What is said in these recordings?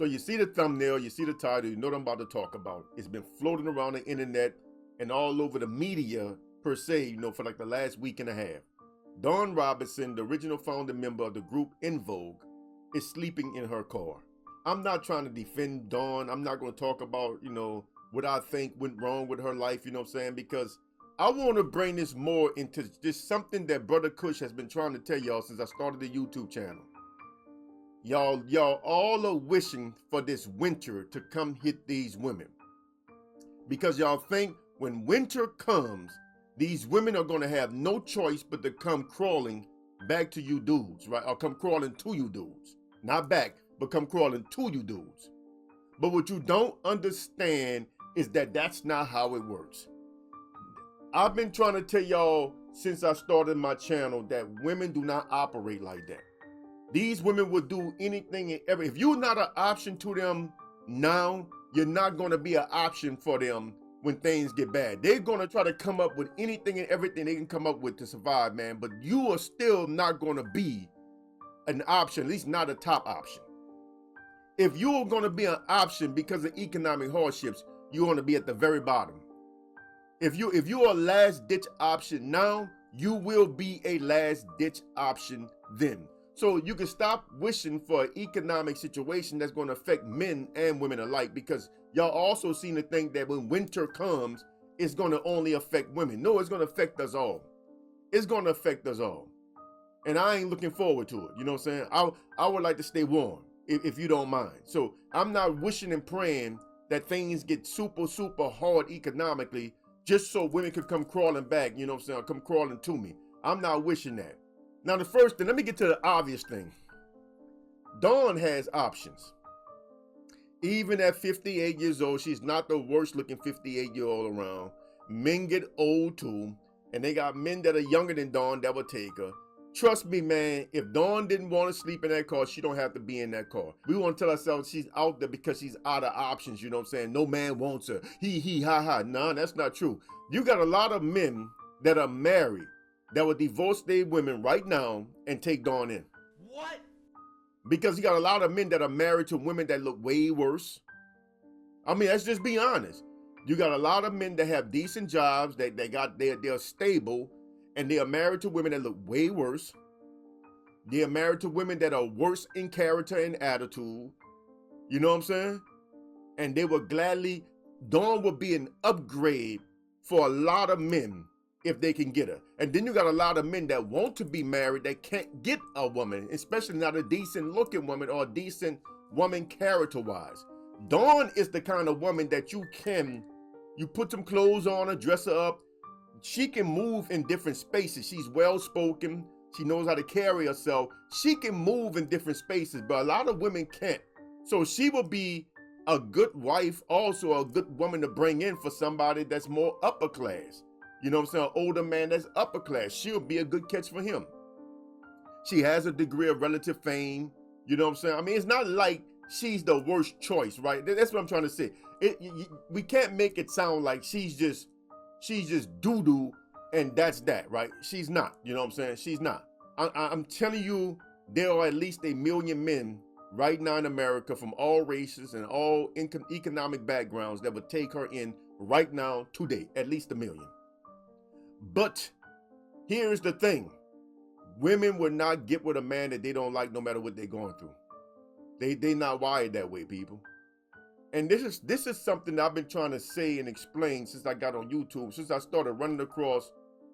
So you see the thumbnail, you see the title, you know what I'm about to talk about. It's been floating around the internet and all over the media per se, for like the last week and a half. Dawn Robinson, the original founding member of the group In Vogue, is sleeping in her car. I'm not trying to defend Dawn. I'm not going to talk about, what I think went wrong with her life, because I want to bring this more into just something that Brother Kush has been trying to tell y'all since I started the YouTube channel. Y'all all are wishing for this winter to come hit these women. Because y'all think when winter comes, these women are going to have no choice but to come crawling back to you dudes, right? Or come crawling to you dudes. Not back, but come crawling to you dudes. But what you don't understand is that that's not how it works. I've been trying to tell y'all since I started my channel that women do not operate like that. These women will do anything and everything. If you're not an option to them now, you're not going to be an option for them when things get bad. They're going to try to come up with anything and everything they can come up with to survive, man. But you are still not going to be an option, at least not a top option. If you're going to be an option because of economic hardships, you're going to be at the very bottom. If you're a last ditch option now, you will be a last ditch option then. So you can stop wishing for an economic situation that's going to affect men and women alike, because y'all also seem to think that when winter comes, it's going to only affect women. No, it's going to affect us all. It's going to affect us all. And I ain't looking forward to it. You know what I'm saying? I would like to stay warm, if you don't mind. So I'm not wishing and praying that things get super, super hard economically just so women could come crawling back, you know what I'm saying, or come crawling to me. I'm not wishing that. Now, the first thing, let me get to the obvious thing. Dawn has options. Even at 58 years old, she's not the worst looking 58-year-old around. Men get old too, and they got men that are younger than Dawn that will take her. Trust me, man, if Dawn didn't want to sleep in that car, she don't have to be in that car. We want to tell ourselves she's out there because she's out of options, you know what I'm saying? No man wants her. He, ha, ha. Nah, that's not true. You got a lot of men that are married that would divorce their women right now and take Dawn in. What? Because you got a lot of men that are married to women that look way worse. I mean, let's just be honest. You got a lot of men that have decent jobs, they're stable, and they are married to women that look way worse. They are married to women that are worse in character and attitude. You know what I'm saying? And they would gladly, Dawn would be an upgrade for a lot of men if they can get her. And then you got a lot of men that want to be married that can't get a woman, especially not a decent looking woman or a decent woman character-wise. Dawn is the kind of woman that you put some clothes on her, dress her up. She can move in different spaces. She's well-spoken. She knows how to carry herself. She can move in different spaces, but a lot of women can't. So she will be a good wife, also a good woman to bring in for somebody that's more upper class. You know what I'm saying? An older man that's upper class. She'll be a good catch for him. She has a degree of relative fame. You know what I'm saying? I mean, it's not like she's the worst choice, right? That's what I'm trying to say. We can't make it sound like she's just doo-doo and that's that, right? She's not. You know what I'm saying? She's not. I'm telling you, there are at least 1 million men right now in America from all races and all economic backgrounds that would take her in right now today. At least 1 million. But here's the thing. Women will not get with a man that they don't like no matter what they're going through. They not wired that way, people. And this is something that I've been trying to say and explain since I got on YouTube, since I started running across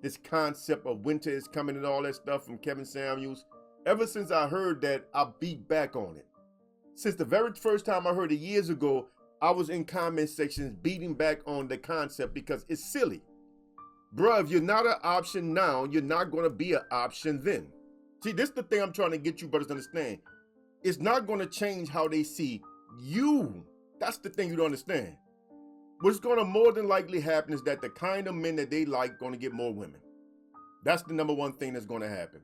this concept of winter is coming and all that stuff from Kevin Samuels. Ever since I heard that, I beat back on it. Since the very first time I heard it years ago, I was in comment sections beating back on the concept because it's silly. Bruh, if you're not an option now, you're not going to be an option then. See, this is the thing I'm trying to get you brothers to understand. It's not going to change how they see you. That's the thing you don't understand. What's going to more than likely happen is that the kind of men that they like going to get more women. That's the number one thing that's going to happen.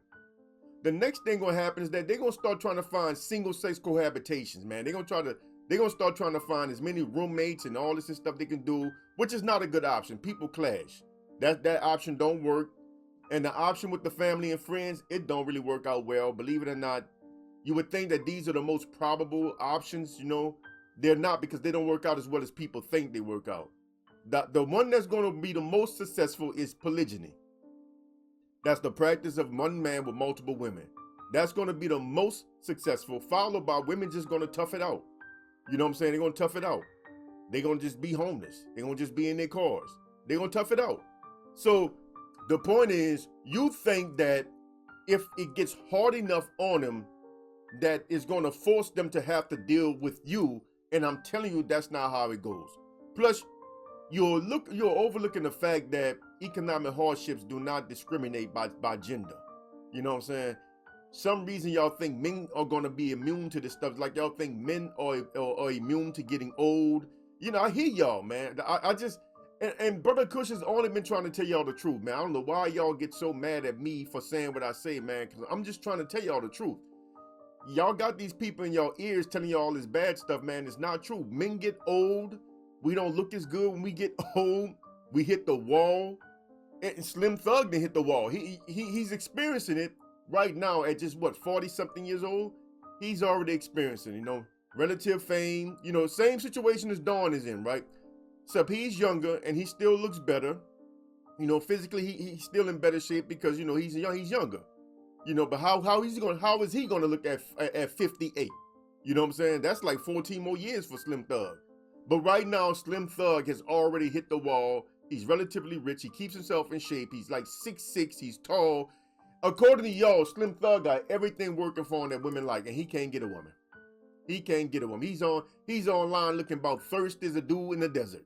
The next thing going to happen is that they're going to start trying to find single-sex cohabitations, man. They're going to start trying to find as many roommates and all this and stuff they can do, which is not a good option. People clash. That option don't work. And the option with the family and friends, it don't really work out well. Believe it or not, You would think that these are the most probable options, you know. They're not, because they don't work out as well as people think they work out. The one that's going to be the most successful is polygyny. That's the practice of one man with multiple women. That's going to be the most successful, followed by women just going to tough it out. You know what I'm saying? They're going to tough it out. They're going to just be homeless. They're going to just be in their cars. They're going to tough it out. So the point is, you think that if it gets hard enough on them, that it's going to force them to have to deal with you. And I'm telling you, that's not how it goes. Plus, you're overlooking the fact that economic hardships do not discriminate by gender. You know what I'm saying? Some reason y'all think men are going to be immune to this stuff. Like y'all think men are immune to getting old. You know, I hear y'all, man. I just, and Brother Kush has only been trying to tell y'all the truth, man. I don't know why y'all get so mad at me for saying what I say, man, because I'm just trying to tell y'all the truth. Y'all got these people in y'all ears telling y'all all this bad stuff, man. It's not true. Men get old. We don't look as good when we get old. We hit the wall. And Slim Thug didn't hit the wall. He's experiencing it right now at just, what, 40-something years old? He's already experiencing, you know, relative fame. You know, same situation as Dawn is in, right? Except he's younger and he still looks better. You know, physically, he's still in better shape because, you know, he's younger. You know, but how is he gonna look at 58? You know what I'm saying? That's like 14 more years for Slim Thug. But right now, Slim Thug has already hit the wall. He's relatively rich. He keeps himself in shape. He's like 6'6". He's tall. According to y'all, Slim Thug got everything working for him that women like, and he can't get a woman. He can't get a woman. He's online looking about thirsty as a dude in the desert.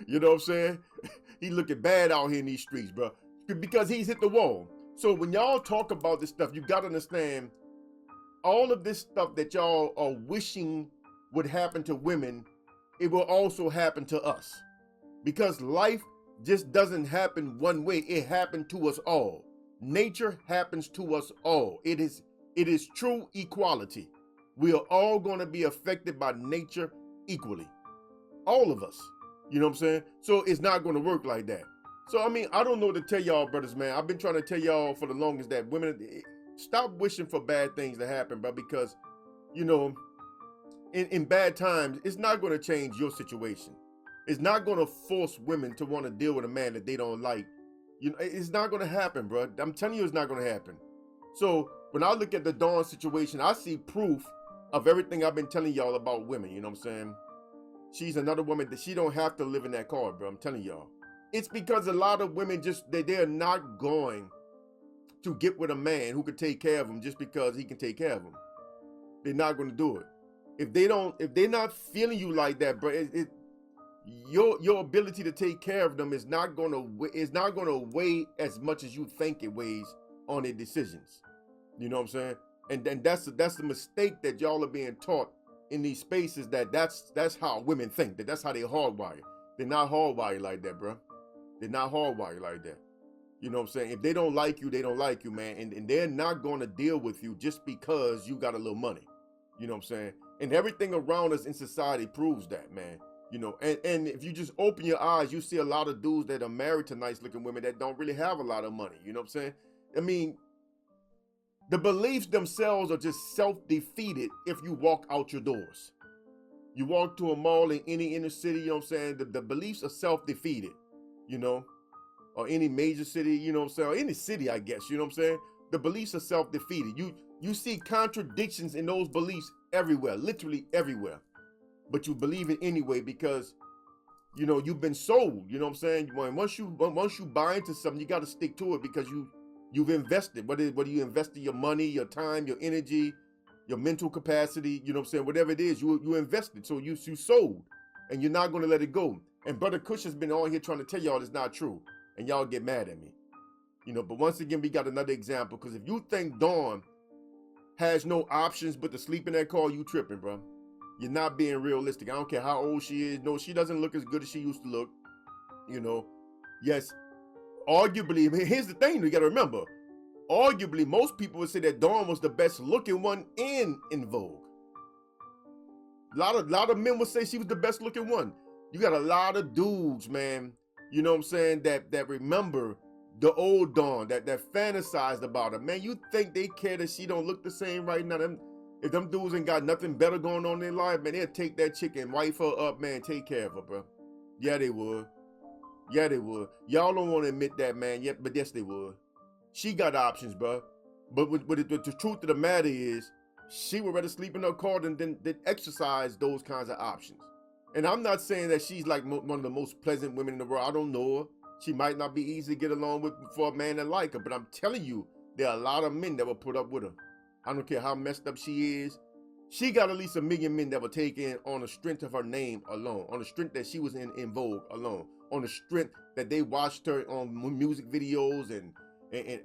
You know what I'm saying? He looking bad out here in these streets, bro, because he's hit the wall. So when y'all talk about this stuff, you gotta understand all of this stuff that y'all are wishing would happen to women, it will also happen to us. Because life just doesn't happen one way. It happened to us all. Nature happens to us all. It is true equality. We are all gonna be affected by nature equally. All of us. You know what I'm saying? So it's not gonna work like that. So, I mean, I don't know what to tell y'all, brothers, man. I've been trying to tell y'all for the longest that women, stop wishing for bad things to happen, bro, because, you know, in bad times, it's not going to change your situation. It's not going to force women to want to deal with a man that they don't like. You know, it's not going to happen, bro. I'm telling you, it's not going to happen. So when I look at the Dawn situation, I see proof of everything I've been telling y'all about women. You know what I'm saying? She's another woman that she don't have to live in that car, bro. I'm telling y'all. It's because a lot of women just, they're not going to get with a man who could take care of them just because he can take care of them. They're not going to do it. If they're not feeling you like that, bro, your ability to take care of them is not going to weigh as much as you think it weighs on their decisions. You know what I'm saying? And then that's the mistake that y'all are being taught in these spaces, that's how women think, that's how they hardwired. They're not hardwired like that, bro. They're not hardwired like that. You know what I'm saying? If they don't like you, they don't like you, man. And they're not going to deal with you just because you got a little money. You know what I'm saying? And everything around us in society proves that, man. You know, and if you just open your eyes, you see a lot of dudes that are married to nice looking women that don't really have a lot of money. You know what I'm saying? I mean, the beliefs themselves are just self-defeated if you walk out your doors. You walk to a mall in any inner city, you know what I'm saying? The beliefs are self-defeated. You know, or any major city, you know what I'm saying, or any city, I guess, you know what I'm saying? The beliefs are self-defeated. You see contradictions in those beliefs everywhere, literally everywhere. But you believe it anyway because, you know, you've been sold, you know what I'm saying? Once you buy into something, you got to stick to it because you've invested. Whether you invested your money, your time, your energy, your mental capacity, you know what I'm saying? Whatever it is, you invested. So you sold and you're not going to let it go. And Brother Kush has been on here trying to tell y'all it's not true. And y'all get mad at me. You know, but once again, we got another example. Because if you think Dawn has no options but to sleep in that car, you tripping, bro. You're not being realistic. I don't care how old she is. No, she doesn't look as good as she used to look. You know, yes, arguably, here's the thing you got to remember. Arguably, most people would say that Dawn was the best looking one in Vogue. A lot of men would say she was the best looking one. You got a lot of dudes, man, you know what I'm saying, that remember the old Dawn, that fantasized about her. Man, you think they care that she don't look the same right now? If them dudes ain't got nothing better going on in their life, man, they'll take that chick and wife her up, man, take care of her, bro. Yeah, they would. Yeah, they would. Y'all don't want to admit that, man, yet, but yes, they would. She got options, bro. But the truth of the matter is, she would rather sleep in her car than exercise those kinds of options. And I'm not saying that she's like one of the most pleasant women in the world. I don't know her. She might not be easy to get along with for a man that like her, but I'm telling you, there are a lot of men that will put up with her. I don't care how messed up she is. She got at least 1 million men that will take in on the strength of her name alone, on the strength that she was in vogue alone, on the strength that they watched her on music videos and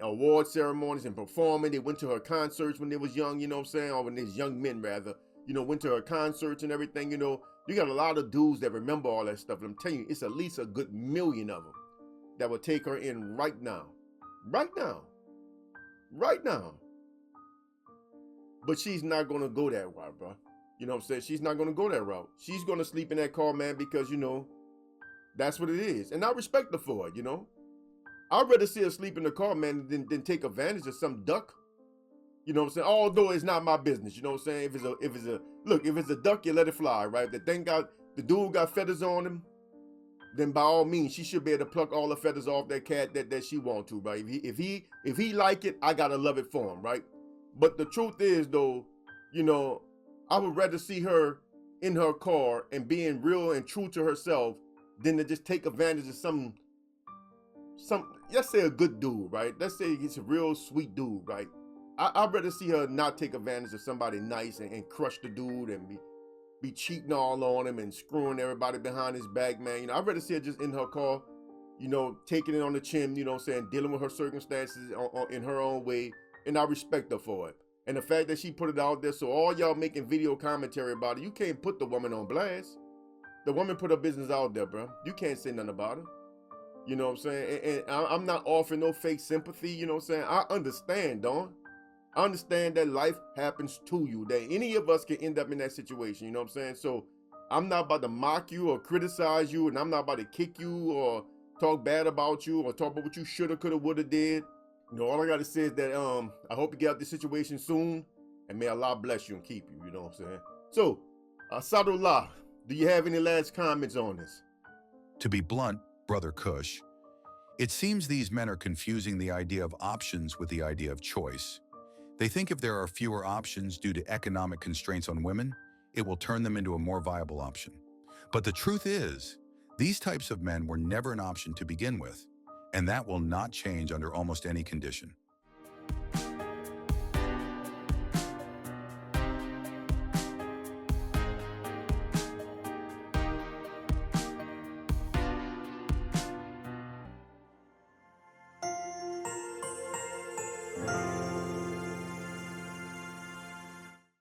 award ceremonies and performing. They went to her concerts when they was young, you know what I'm saying? Or when they was young men, rather. You know, went to her concerts and everything, you know. You got a lot of dudes that remember all that stuff. And I'm telling you, it's at least a good 1 million of them that will take her in right now. Right now. Right now. But she's not going to go that route, bro. You know what I'm saying? She's not going to go that route. She's going to sleep in that car, man, because, you know, that's what it is. And I respect her for it, you know. I'd rather see her sleep in the car, man, than take advantage of some duck. You know what I'm saying? Although it's not my business, you know what I'm saying? If it's a duck, you let it fly, right? The dude got feathers on him, then by all means, she should be able to pluck all the feathers off that cat that she want to, right? If he like it, I gotta love it for him, right? But the truth is, though, you know, I would rather see her in her car and being real and true to herself than to just take advantage of some, let's say a good dude, right? Let's say he's a real sweet dude, right? I'd rather see her not take advantage of somebody nice and crush the dude and be cheating all on him and screwing everybody behind his back, man. You know, I'd rather see her just in her car, you know, taking it on the chin, you know what I'm saying, dealing with her circumstances in her own way, and I respect her for it. And the fact that she put it out there, so all y'all making video commentary about it, you can't put the woman on blast. The woman put her business out there, bro. You can't say nothing about her. You know what I'm saying? And I'm not offering no fake sympathy, you know what I'm saying? I understand, Dawn. I understand that life happens to you, that any of us can end up in that situation, you know what I'm saying? So I'm not about to mock you or criticize you, and I'm not about to kick you or talk bad about you or talk about what you shoulda, coulda, woulda did. You know, all I gotta say is that I hope you get out this situation soon, and may Allah bless you and keep you, you know what I'm saying? So, Asadullah, do you have any last comments on this? To be blunt, Brother Kush, it seems these men are confusing the idea of options with the idea of choice. They think if there are fewer options due to economic constraints on women, it will turn them into a more viable option. But the truth is, these types of men were never an option to begin with, and that will not change under almost any condition.